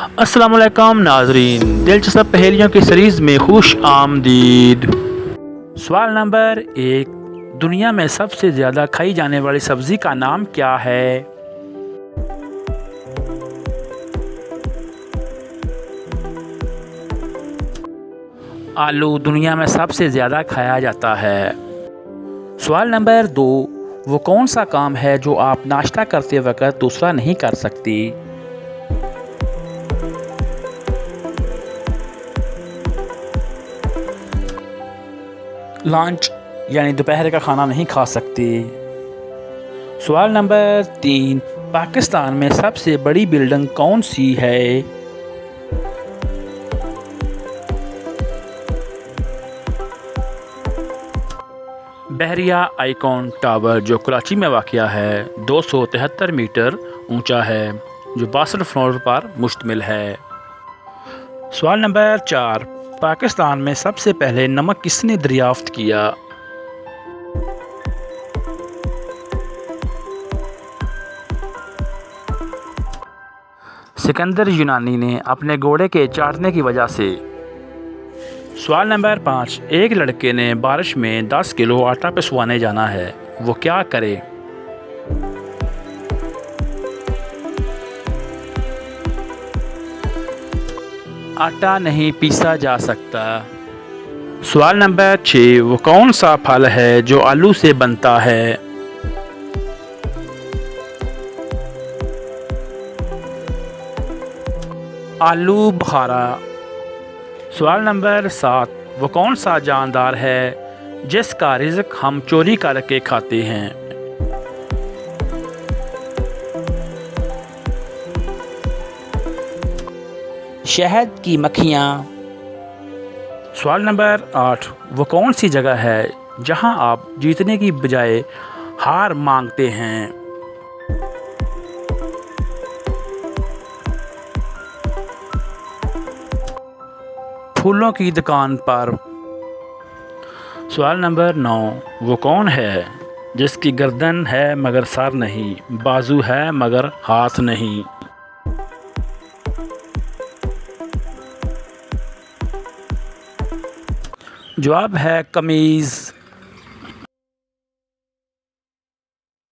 अस्सलाम वालेकुम नाजरीन, दिलचस्प पहेलियों की सीरीज़ में खुश आमदीद। सवाल नंबर 1, दुनिया में सबसे ज़्यादा खाई जाने वाली सब्ज़ी का नाम क्या है? आलू दुनिया में सबसे ज़्यादा खाया जाता है। सवाल नंबर 2, वो कौन सा काम है जो आप नाश्ता करते वक्त दूसरा नहीं कर सकती? लंच यानी दोपहर का खाना नहीं खा सकती। सवाल नंबर 3, पाकिस्तान में सबसे बड़ी बिल्डिंग कौन सी है? बहरिया आइकॉन टावर जो कराची में वाक़या है 273 मीटर ऊंचा है, जो 62 फ्लोर पर मुश्तमिल है। सवाल नंबर 4, पाकिस्तान में सबसे पहले नमक किसने दरियाफ्त किया? सिकंदर यूनानी ने अपने घोड़े के चाटने की वजह से। सवाल नंबर 5, एक लड़के ने बारिश में 10 किलो आटा पिसवाने जाना है, वो क्या करे? आटा नहीं पीसा जा सकता। सवाल नंबर 6, वो कौन सा फल है जो आलू से बनता है? आलू बुखारा। सवाल नंबर 7, वो कौन सा जानदार है जिसका रिज़्क हम चोरी करके खाते हैं? शहद की मक्खियाँ। सवाल नंबर 8, वो कौन सी जगह है जहां आप जीतने की बजाय हार मांगते हैं? फूलों की दुकान पर। सवाल नंबर 9, वो कौन है जिसकी गर्दन है मगर सर नहीं, बाजू है मगर हाथ नहीं? जवाब है कमीज़।